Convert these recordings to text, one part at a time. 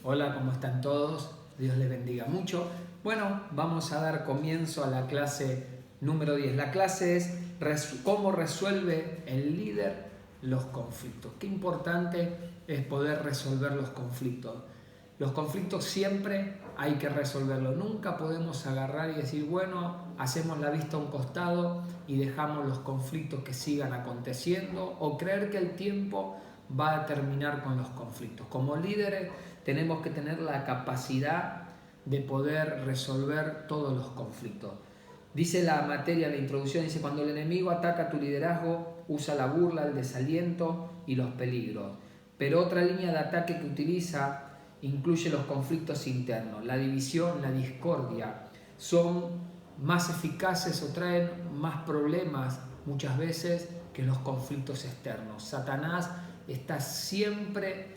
Hola, ¿cómo están todos? Dios les bendiga mucho. Bueno, vamos a dar comienzo a la clase número 10. La clase es cómo resuelve el líder los conflictos. Qué importante es poder resolver los conflictos. Los conflictos siempre hay que resolverlos. Nunca podemos agarrar y decir, bueno, hacemos la vista a un costado y dejamos los conflictos que sigan aconteciendo o creer que el tiempo va a terminar con los conflictos. Como líderes tenemos que tener la capacidad de poder resolver todos los conflictos. Dice la materia, la introducción, dice: cuando el enemigo ataca tu liderazgo, usa la burla, el desaliento y los peligros. Pero otra línea de ataque que utiliza incluye los conflictos internos, la división, la discordia. Son más eficaces o traen más problemas muchas veces que los conflictos externos. Satanás está siempre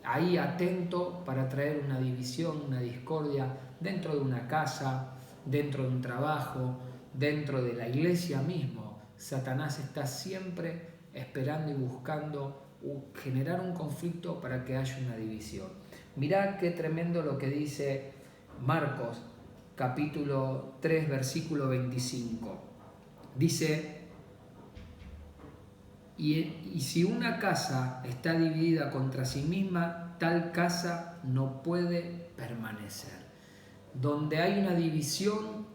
ahí atento para traer una división, una discordia dentro de una casa, dentro de un trabajo, dentro de la iglesia mismo. Satanás está siempre esperando y buscando generar un conflicto para que haya una división. Mirá qué tremendo lo que dice Marcos, capítulo 3, versículo 25. Dice: y si una casa está dividida contra sí misma, tal casa no puede permanecer. Donde hay una división,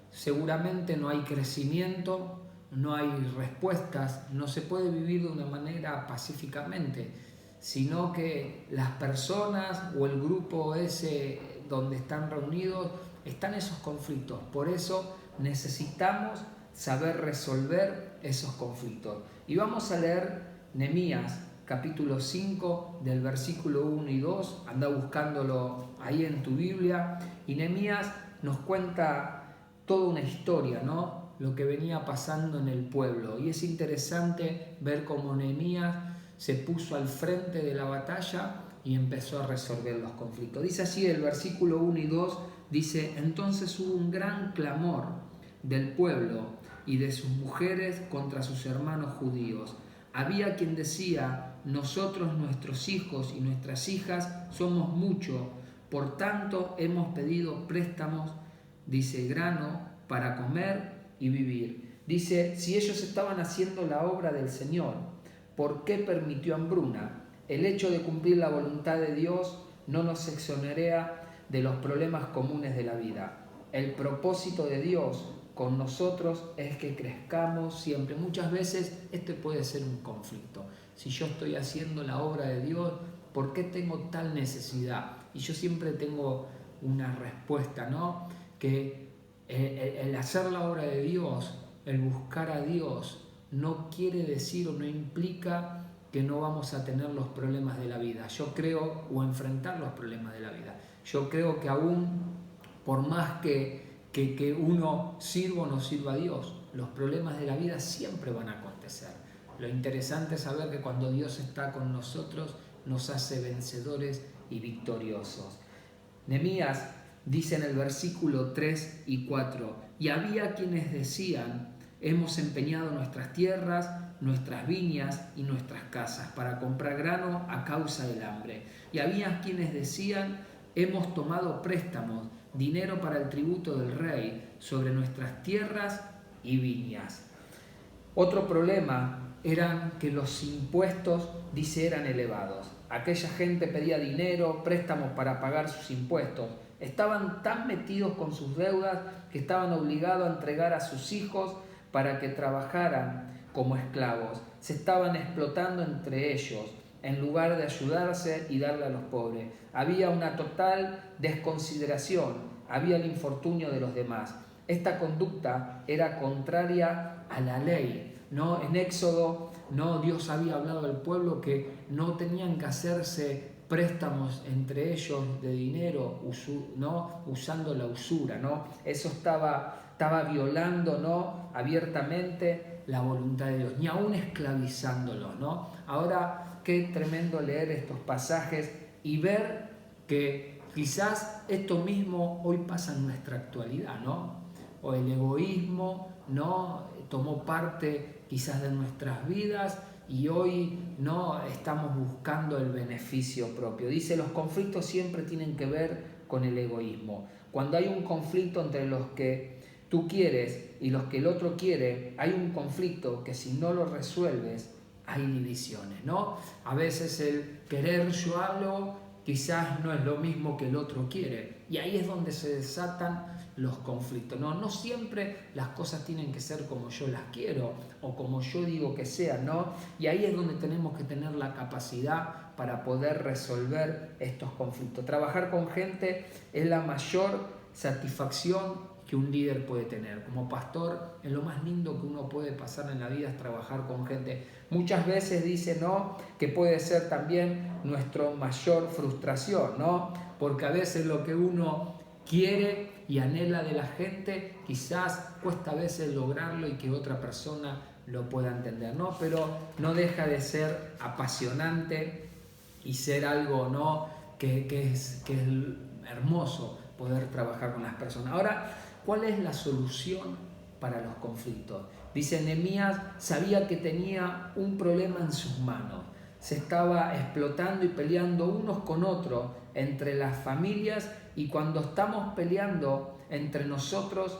seguramente no hay crecimiento, no hay respuestas, no se puede vivir de una manera pacíficamente, sino que las personas o el grupo ese donde están reunidos están esos conflictos. Por eso necesitamos saber resolver esos conflictos. Y vamos a leer Nehemías, capítulo 5, del versículo 1 y 2. Anda buscándolo ahí en tu Biblia. Y Nehemías nos cuenta toda una historia, ¿no? Lo que venía pasando en el pueblo. Y es interesante ver cómo Nehemías se puso al frente de la batalla y empezó a resolver los conflictos. Dice así el versículo 1 y 2, dice: entonces hubo un gran clamor del pueblo y de sus mujeres contra sus hermanos judíos. Había quien decía: nosotros, nuestros hijos y nuestras hijas somos muchos, por tanto hemos pedido préstamos, dice, grano para comer y vivir. Dice: si ellos estaban haciendo la obra del Señor, ¿por qué permitió hambruna? El hecho de cumplir la voluntad de Dios no nos exonera de los problemas comunes de la vida. El propósito de Dios con nosotros es que crezcamos siempre. Muchas veces este puede ser un conflicto. Si yo estoy haciendo la obra de Dios, ¿por qué tengo tal necesidad? Y yo siempre tengo una respuesta, ¿no? Que el hacer la obra de Dios, el buscar a Dios, no quiere decir o no implica que no vamos a tener los problemas de la vida. Yo creo, o enfrentar los problemas de la vida. Yo creo que aún, por más que uno sirva o no sirva a Dios, los problemas de la vida siempre van a acontecer. Lo interesante es saber que cuando Dios está con nosotros, nos hace vencedores y victoriosos. Nehemías dice en el versículo 3 y 4: y había quienes decían: hemos empeñado nuestras tierras, nuestras viñas y nuestras casas para comprar grano a causa del hambre. Y había quienes decían: hemos tomado préstamos, dinero para el tributo del rey sobre nuestras tierras y viñas. Otro problema eran que los impuestos, dice, eran elevados. Aquella gente pedía dinero, préstamos para pagar sus impuestos. Estaban tan metidos con sus deudas que estaban obligados a entregar a sus hijos para que trabajaran como esclavos. Se estaban explotando entre ellos en lugar de ayudarse y darle a los pobres. Había una total desconsideración, había el infortunio de los demás. Esta conducta era contraria a la ley, ¿no? En Éxodo, ¿no? Dios había hablado al pueblo que no tenían que hacerse préstamos entre ellos de dinero, ¿no? Usando la usura, ¿no? Eso estaba violando, ¿no? Abiertamente la voluntad de Dios, ni aún esclavizándolos, ¿no? Ahora, qué tremendo leer estos pasajes y ver que quizás esto mismo hoy pasa en nuestra actualidad, ¿no? O el egoísmo, ¿no? Tomó parte quizás de nuestras vidas y hoy no estamos buscando el beneficio propio. Dice, los conflictos siempre tienen que ver con el egoísmo. Cuando hay un conflicto entre los que tú quieres y los que el otro quiere, hay un conflicto que si no lo resuelves, hay divisiones, ¿no? A veces el querer yo hablo quizás no es lo mismo que el otro quiere, y ahí es donde se desatan los conflictos. No siempre las cosas tienen que ser como yo las quiero o como yo digo que sean, ¿no? Y ahí es donde tenemos que tener la capacidad para poder resolver estos conflictos. Trabajar con gente es la mayor satisfacción que un líder puede tener. Como pastor, es lo más lindo que uno puede pasar en la vida, es trabajar con gente. Muchas veces dice, ¿no?, que puede ser también nuestra mayor frustración, ¿no? Porque a veces lo que uno quiere y anhela de la gente, quizás cuesta a veces lograrlo y que otra persona lo pueda entender, ¿no? Pero no deja de ser apasionante y ser algo, ¿no?, que es hermoso poder trabajar con las personas. Ahora, ¿cuál es la solución para los conflictos? Dice, Nehemías sabía que tenía un problema en sus manos. Se estaba explotando y peleando unos con otros entre las familias, y cuando estamos peleando entre nosotros,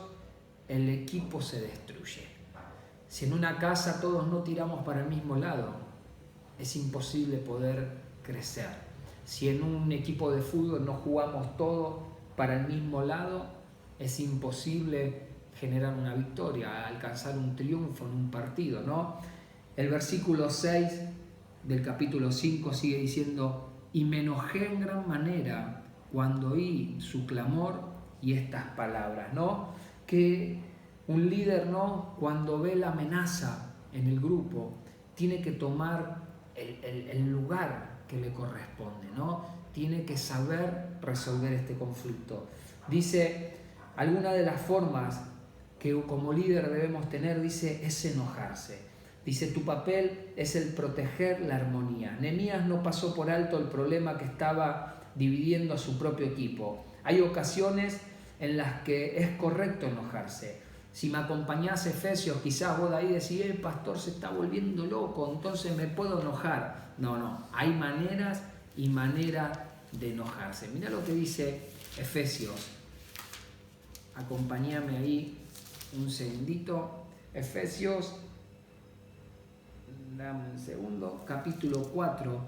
el equipo se destruye. Si en una casa todos no tiramos para el mismo lado, es imposible poder crecer. Si en un equipo de fútbol no jugamos todos para el mismo lado, es imposible generar una victoria, alcanzar un triunfo en un partido, ¿no? El versículo 6 del capítulo 5 sigue diciendo, y me enojé en gran manera cuando oí su clamor y estas palabras, ¿no? Que un líder, ¿no?, cuando ve la amenaza en el grupo, tiene que tomar el lugar que le corresponde, ¿no? Tiene que saber resolver este conflicto. Dice, alguna de las formas que como líder debemos tener, dice, es enojarse. Dice, tu papel es el proteger la armonía. Nehemías no pasó por alto el problema que estaba dividiendo a su propio equipo. Hay ocasiones en las que es correcto enojarse. Si me acompañás a Efesios, quizás vos de ahí decís, el pastor se está volviendo loco, entonces me puedo enojar. No, hay maneras y maneras de enojarse. Mira lo que dice Efesios. Acompáñame ahí un segundito. Efesios, dame un segundo, capítulo 4,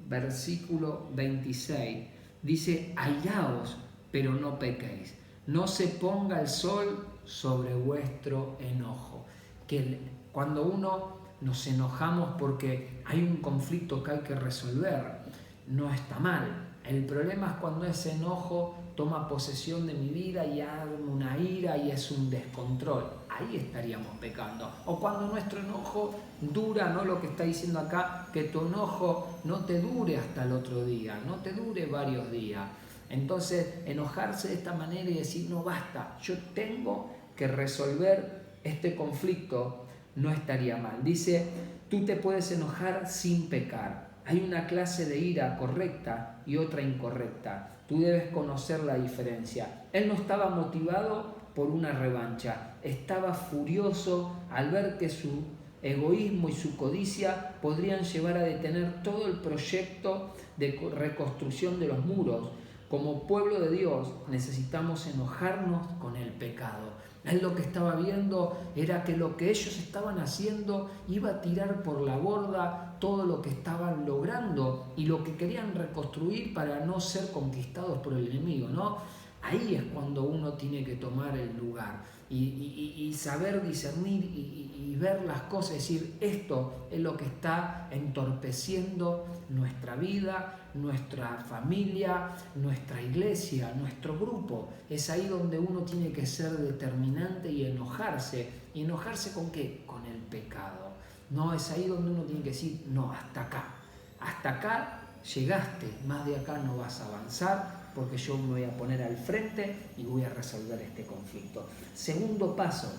versículo 26. Dice, airaos, pero no pequéis. No se ponga el sol sobre vuestro enojo. Que cuando uno nos enojamos porque hay un conflicto que hay que resolver, no está mal. El problema es cuando ese enojo toma posesión de mi vida y arma una ira y es un descontrol. Ahí estaríamos pecando. O cuando nuestro enojo dura, ¿no? Lo que está diciendo acá, que tu enojo no te dure hasta el otro día, no te dure varios días. Entonces, enojarse de esta manera y decir, no basta, yo tengo que resolver este conflicto, no estaría mal. Dice, tú te puedes enojar sin pecar. Hay una clase de ira correcta y otra incorrecta. Tú debes conocer la diferencia. Él no estaba motivado por una revancha. Estaba furioso al ver que su egoísmo y su codicia podrían llevar a detener todo el proyecto de reconstrucción de los muros. Como pueblo de Dios necesitamos enojarnos con el pecado. Él lo que estaba viendo era que lo que ellos estaban haciendo iba a tirar por la borda todo lo que estaban logrando y lo que querían reconstruir para no ser conquistados por el enemigo, ¿no? Ahí es cuando uno tiene que tomar el lugar y saber discernir y ver las cosas, decir, esto es lo que está entorpeciendo nuestra vida, nuestra familia, nuestra iglesia, nuestro grupo. Es ahí donde uno tiene que ser determinante y enojarse. ¿Y enojarse con qué? Con el pecado. No, es ahí donde uno tiene que decir, no, hasta acá llegaste, más de acá no vas a avanzar, porque yo me voy a poner al frente y voy a resolver este conflicto. Segundo paso,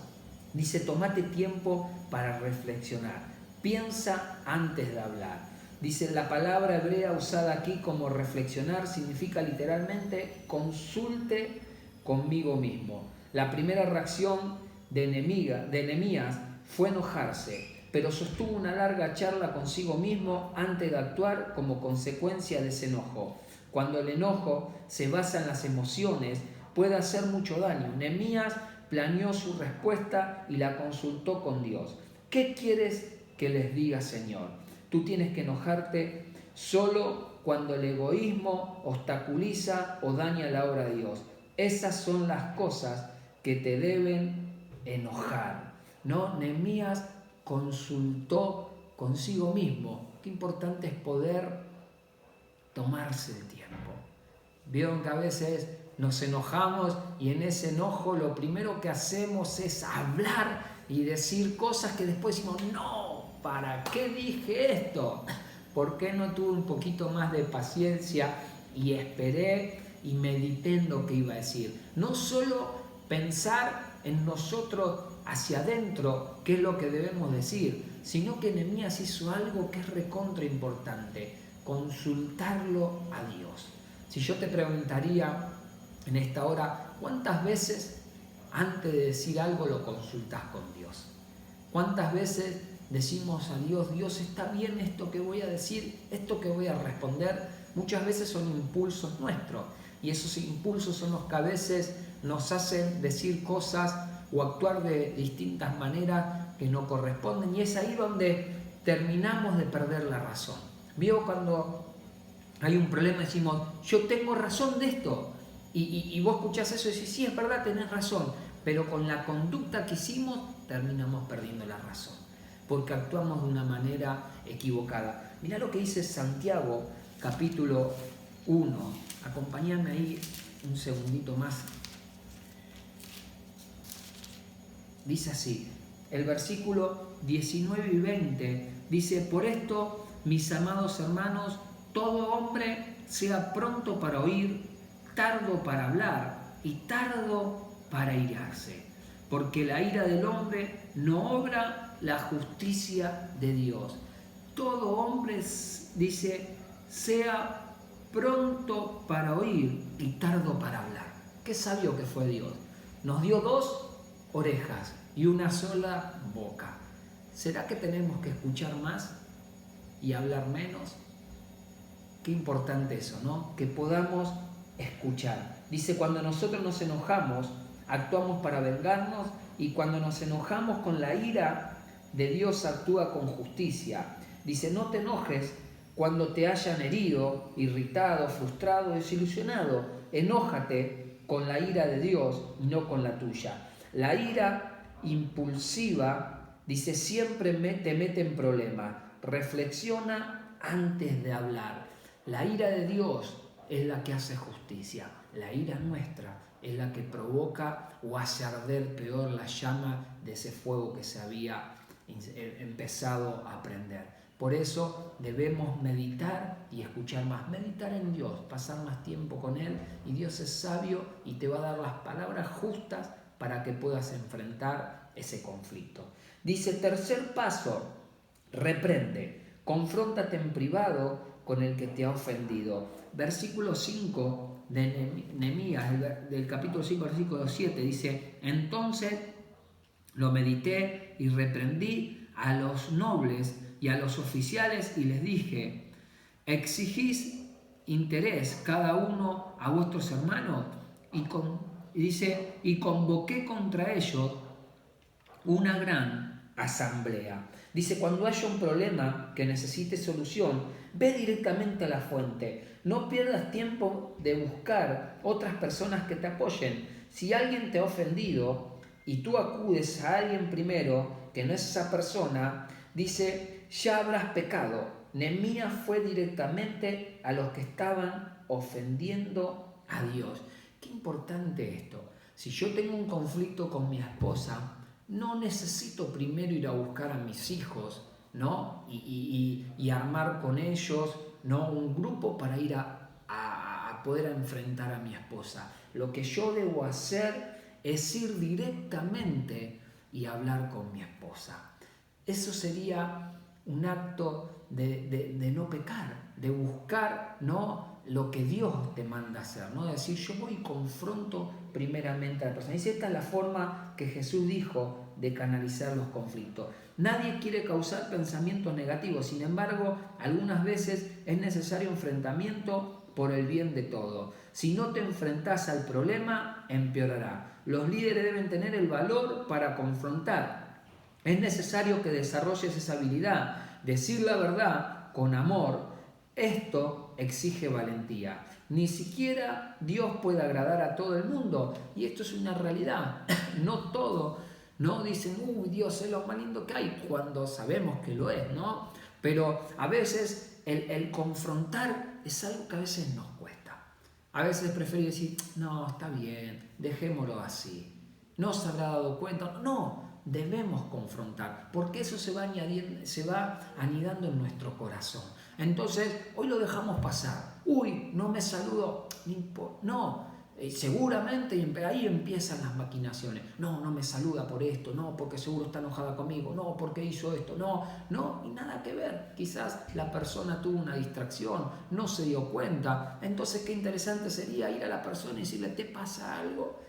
dice, tomate tiempo para reflexionar. Piensa antes de hablar. Dice, la palabra hebrea usada aquí como reflexionar significa literalmente consulte conmigo mismo. La primera reacción de Nehemías fue enojarse. pero sostuvo una larga charla consigo mismo antes de actuar como consecuencia de ese enojo. Cuando el enojo se basa en las emociones, puede hacer mucho daño. Nehemías planeó su respuesta y la consultó con Dios. ¿Qué quieres que les diga, Señor? Tú tienes que enojarte solo cuando el egoísmo obstaculiza o daña la obra de Dios. Esas son las cosas que te deben enojar, ¿no? Nehemías consultó consigo mismo. Qué importante es poder tomarse el tiempo. Vieron que a veces nos enojamos y en ese enojo lo primero que hacemos es hablar y decir cosas que después decimos, no, ¿para qué dije esto? ¿Por qué no tuve un poquito más de paciencia y esperé y medité en lo que iba a decir? No solo pensar en nosotros hacia adentro, qué es lo que debemos decir, sino que Nehemías hizo algo que es recontra importante, consultarlo a Dios. Si yo te preguntaría en esta hora, ¿cuántas veces antes de decir algo lo consultas con Dios? ¿Cuántas veces decimos a Dios, Dios, está bien esto que voy a decir, esto que voy a responder? Muchas veces son impulsos nuestros y esos impulsos son los que a veces nos hacen decir cosas o actuar de distintas maneras que no corresponden, y es ahí donde terminamos de perder la razón. ¿Vio? Cuando hay un problema decimos, yo tengo razón de esto, y vos escuchás eso y decís, sí, es verdad, tenés razón, pero con la conducta que hicimos terminamos perdiendo la razón, porque actuamos de una manera equivocada. Mirá lo que dice Santiago, capítulo 1, acompáñame ahí un segundito más. Dice así, el versículo 19 y 20 dice, por esto, mis amados hermanos, todo hombre sea pronto para oír, tardo para hablar y tardo para irarse, porque la ira del hombre no obra la justicia de Dios. Todo hombre, dice, sea pronto para oír y tardo para hablar. Qué sabio que fue Dios. Nos dio 2 orejas y una sola boca. ¿Será que tenemos que escuchar más y hablar menos? Qué importante eso, ¿no? Que podamos escuchar. Dice, cuando nosotros nos enojamos, actuamos para vengarnos, y cuando nos enojamos con la ira de Dios, actúa con justicia. Dice, no te enojes cuando te hayan herido, irritado, frustrado, desilusionado. Enójate con la ira de Dios y no con la tuya. La ira impulsiva, dice, siempre te mete en problemas. Reflexiona antes de hablar. La ira de Dios es la que hace justicia. La ira nuestra es la que provoca o hace arder peor la llama de ese fuego que se había empezado a prender. Por eso debemos meditar y escuchar más. Meditar en Dios, pasar más tiempo con Él, y Dios es sabio y te va a dar las palabras justas para que puedas enfrentar ese conflicto. Dice, tercer paso, reprende, confróntate en privado con el que te ha ofendido. Versículo 5 de Nehemías, del capítulo 5, versículo 7, dice, entonces lo medité y reprendí a los nobles y a los oficiales y les dije, ¿exigís interés cada uno a vuestros hermanos? Y convoqué contra ellos una gran asamblea. Dice, cuando haya un problema que necesite solución, ve directamente a la fuente. No pierdas tiempo de buscar otras personas que te apoyen. Si alguien te ha ofendido y tú acudes a alguien primero, que no es esa persona, dice, ya habrás pecado. Nehemías fue directamente a los que estaban ofendiendo a Dios. Qué importante esto. Si yo tengo un conflicto con mi esposa, no necesito primero ir a buscar a mis hijos, ¿no? y armar con ellos, ¿no?, un grupo para ir a poder enfrentar a mi esposa. Lo que yo debo hacer es ir directamente y hablar con mi esposa. Eso sería un acto de no pecar, de buscar, ¿no?, lo que Dios te manda hacer, ¿no? Es decir, yo voy y confronto primeramente a la persona. Y esta es la forma que Jesús dijo de canalizar los conflictos. Nadie quiere causar pensamientos negativos, sin embargo, algunas veces es necesario enfrentamiento por el bien de todos. Si no te enfrentás al problema, empeorará. Los líderes deben tener el valor para confrontar. Es necesario que desarrolles esa habilidad, decir la verdad con amor. Esto exige valentía. Ni siquiera Dios puede agradar a todo el mundo, y esto es una realidad. No todo, ¿no? Dicen, uy, Dios es lo más lindo que hay, cuando sabemos que lo es, ¿no? Pero a veces el confrontar es algo que a veces nos cuesta. A veces prefiero decir, no, está bien, dejémoslo así. ¿No se habrá dado cuenta? No, debemos confrontar, porque eso se va anidando en nuestro corazón. Entonces, hoy lo dejamos pasar. Uy, no me saludo. No, seguramente ahí empiezan las maquinaciones. No, no me saluda por esto. No, porque seguro está enojada conmigo. No, porque hizo esto. No, y nada que ver. Quizás la persona tuvo una distracción, no se dio cuenta. Entonces, qué interesante sería ir a la persona y decirle, ¿te pasa algo?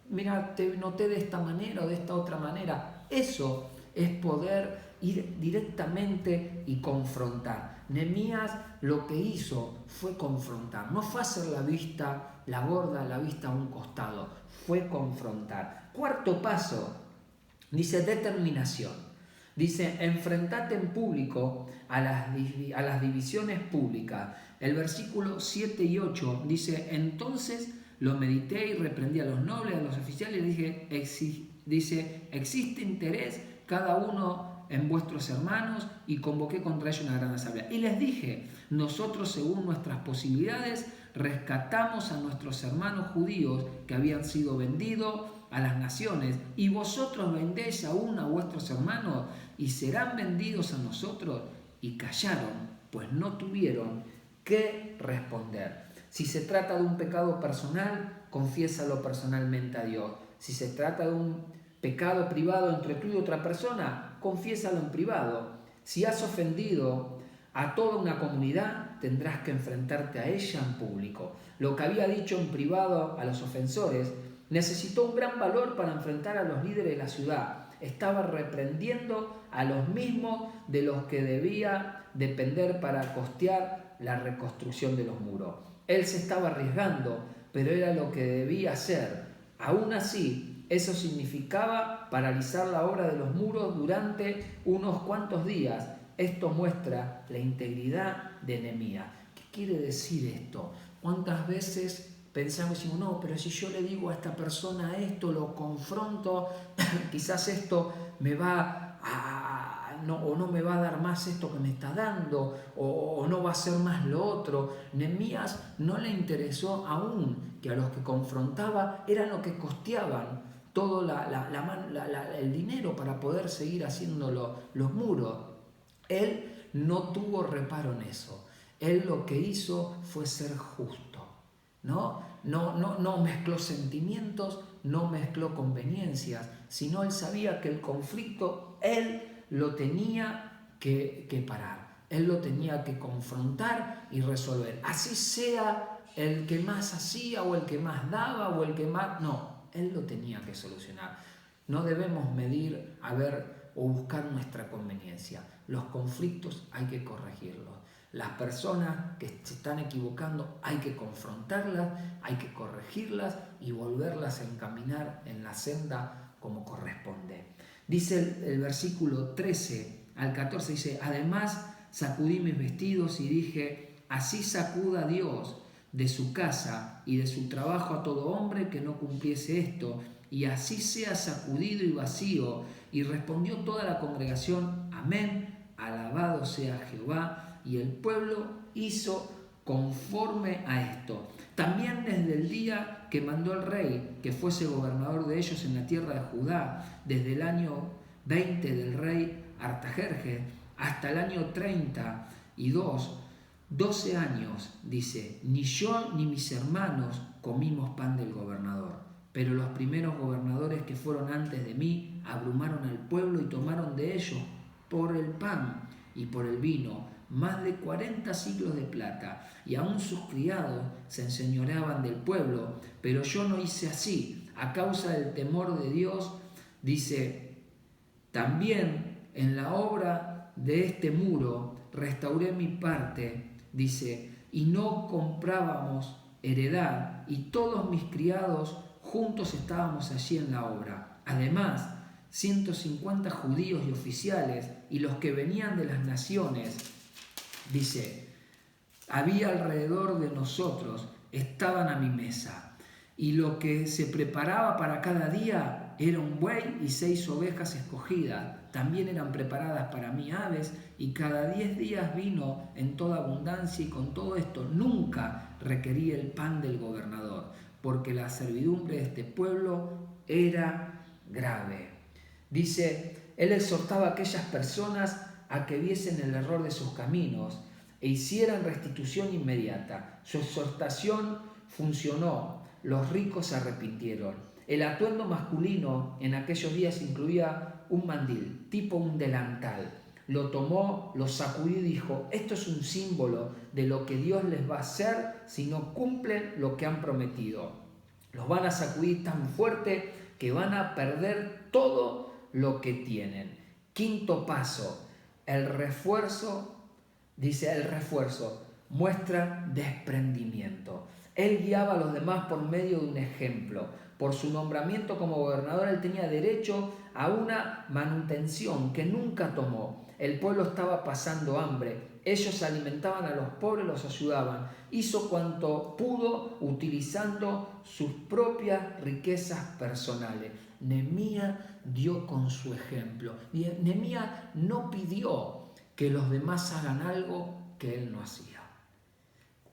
Mira, te noté de esta manera o de esta otra manera. Eso es poder ir directamente y confrontar. Nehemías lo que hizo fue confrontar. No fue hacer la vista, la gorda, la vista a un costado. Fue confrontar. Cuarto paso, dice determinación. Dice, enfrentate en público a las divisiones públicas. El versículo 7 y 8 dice, entonces lo medité y reprendí a los nobles, a los oficiales, y dice, existe interés cada uno en vuestros hermanos, y convoqué contra ellos una gran asamblea. Y les dije, nosotros según nuestras posibilidades rescatamos a nuestros hermanos judíos que habían sido vendidos a las naciones, y vosotros vendéis aún a vuestros hermanos y serán vendidos a nosotros. Y callaron, pues no tuvieron qué responder. Si se trata de un pecado personal, confiésalo personalmente a Dios. Si se trata de un pecado privado entre tú y otra persona, confiésalo en privado. Si has ofendido a toda una comunidad, tendrás que enfrentarte a ella en público. Lo que había dicho en privado a los ofensores necesitó un gran valor para enfrentar a los líderes de la ciudad. Estaba reprendiendo a los mismos de los que debía depender para costear la reconstrucción de los muros. Él se estaba arriesgando, pero era lo que debía hacer. Aún así, eso significaba paralizar la obra de los muros durante unos cuantos días. Esto muestra la integridad de Nehemías. ¿Qué quiere decir esto? ¿Cuántas veces pensamos y decimos, no, pero si yo le digo a esta persona esto, lo confronto, quizás esto me va o no me va a dar más esto que me está dando, o no va a ser más lo otro? Nehemías no le interesó aún que a los que confrontaba eran los que costeaban todo el dinero para poder seguir haciendo los muros. Él no tuvo reparo en eso. Él lo que hizo fue ser justo. No mezcló sentimientos, no mezcló conveniencias, sino él sabía que el conflicto él lo tenía que parar. Él lo tenía que confrontar y resolver. Así sea el que más hacía o el que más daba o el que más... No, él lo tenía que solucionar. No debemos medir, o buscar nuestra conveniencia. Los conflictos hay que corregirlos. Las personas que se están equivocando hay que confrontarlas, hay que corregirlas y volverlas a encaminar en la senda como corresponde. Dice el versículo 13 al 14, dice, además sacudí mis vestidos y dije, así sacuda Dios de su casa y de su trabajo a todo hombre que no cumpliese esto, y así sea sacudido y vacío. Y respondió toda la congregación, amén, alabado sea Jehová. Y el pueblo hizo conforme a esto. También desde el día que mandó el rey que fuese gobernador de ellos en la tierra de Judá, desde el año 20 del rey Artajerjes hasta el año 32, 12 años, dice, ni yo ni mis hermanos comimos pan del gobernador. Pero los primeros gobernadores que fueron antes de mí abrumaron al pueblo y tomaron de ellos por el pan y por el vino, más de 40 siclos de plata, y aún sus criados se enseñoreaban del pueblo, pero yo no hice así, a causa del temor de Dios. Dice, también en la obra de este muro restauré mi parte, dice, y no comprábamos heredad, y todos mis criados juntos estábamos allí en la obra. Además, 150 judíos y oficiales y los que venían de las naciones, dice, había alrededor de nosotros, estaban a mi mesa, y lo que se preparaba para cada día era un buey y 6 ovejas escogidas. También eran preparadas para mí aves, y cada 10 días vino en toda abundancia, y con todo esto nunca requería el pan del gobernador, porque la servidumbre de este pueblo era grave. Dice, él exhortaba a aquellas personas a que viesen el error de sus caminos e hicieran restitución inmediata. Su exhortación funcionó, los ricos se arrepintieron. El atuendo masculino en aquellos días incluía un mandil, tipo un delantal. Lo tomó, lo sacudió y dijo, esto es un símbolo de lo que Dios les va a hacer si no cumplen lo que han prometido. Los van a sacudir tan fuerte que van a perder todo lo que tienen. Quinto paso, el refuerzo. Dice, el refuerzo muestra desprendimiento. Él guiaba a los demás por medio de un ejemplo. Por su nombramiento como gobernador, él tenía derecho a una manutención que nunca tomó. El pueblo estaba pasando hambre. Ellos alimentaban a los pobres, los ayudaban. Hizo cuanto pudo utilizando sus propias riquezas personales. Nehemías dio con su ejemplo. Nehemías no pidió que los demás hagan algo que él no hacía.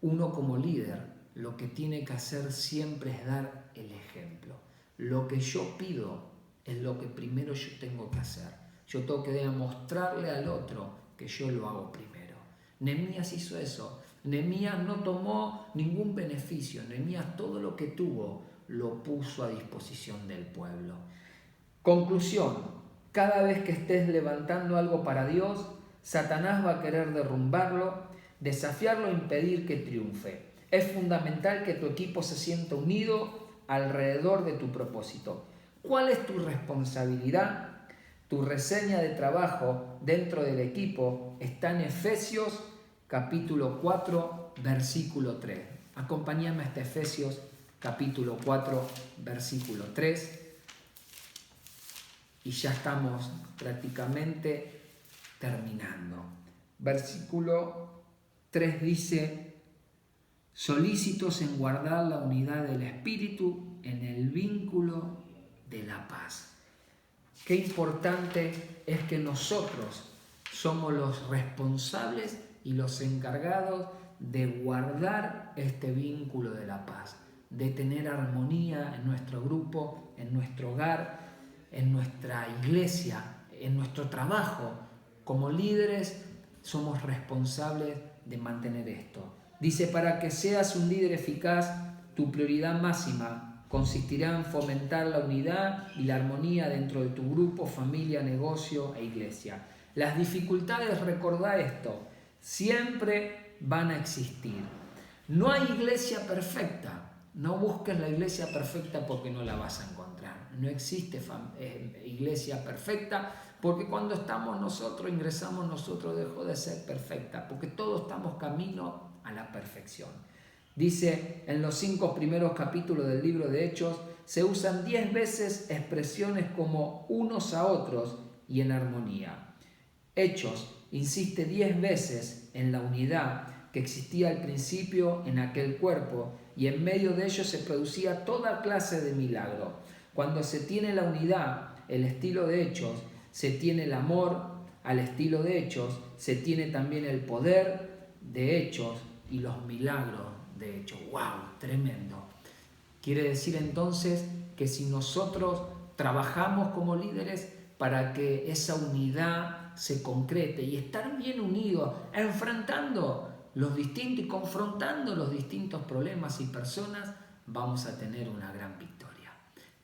Uno como líder lo que tiene que hacer siempre es dar el ejemplo. Lo que yo pido es lo que primero yo tengo que hacer. Yo tengo que demostrarle al otro que yo lo hago primero. Nehemías hizo eso. Nehemías no tomó ningún beneficio. Nehemías todo lo que tuvo lo puso a disposición del pueblo. Conclusión. Cada vez que estés levantando algo para Dios, Satanás va a querer derrumbarlo, desafiarlo e impedir que triunfe. Es fundamental que tu equipo se sienta unido alrededor de tu propósito. ¿Cuál es tu responsabilidad? Tu reseña de trabajo dentro del equipo está en Efesios capítulo 4, versículo 3. Acompáñame hasta Efesios capítulo 4, versículo 3. Y ya estamos prácticamente terminando. Versículo 3 dice, solícitos en guardar la unidad del Espíritu en el vínculo de la paz. Qué importante es que nosotros somos los responsables y los encargados de guardar este vínculo de la paz, de tener armonía en nuestro grupo, en nuestro hogar, en nuestra iglesia, en nuestro trabajo. Como líderes somos responsables de mantener esto. Dice, para que seas un líder eficaz, tu prioridad máxima consistirá en fomentar la unidad y la armonía dentro de tu grupo, familia, negocio e iglesia. Las dificultades, recordá esto, siempre van a existir. No hay iglesia perfecta. No busques la iglesia perfecta porque no la vas a encontrar. No existe iglesia perfecta porque cuando estamos nosotros, ingresamos nosotros, dejó de ser perfecta porque todos estamos camino a la perfección. Dice en los 5 primeros capítulos del libro de Hechos, se usan 10 veces expresiones como unos a otros y en armonía. Hechos insiste 10 veces en la unidad que existía al principio en aquel cuerpo y en medio de ellos se producía toda clase de milagro. Cuando se tiene la unidad, el estilo de Hechos, se tiene el amor al estilo de Hechos, se tiene también el poder de Hechos y los milagros de Hechos. ¡Wow! Tremendo. Quiere decir entonces que si nosotros trabajamos como líderes para que esa unidad se concrete y estar bien unidos, enfrentando los distintos y confrontando los distintos problemas y personas, vamos a tener una gran victoria.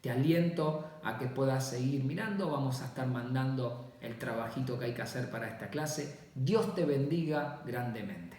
Te aliento a que puedas seguir mirando. Vamos a estar mandando el trabajito que hay que hacer para esta clase. Dios te bendiga grandemente.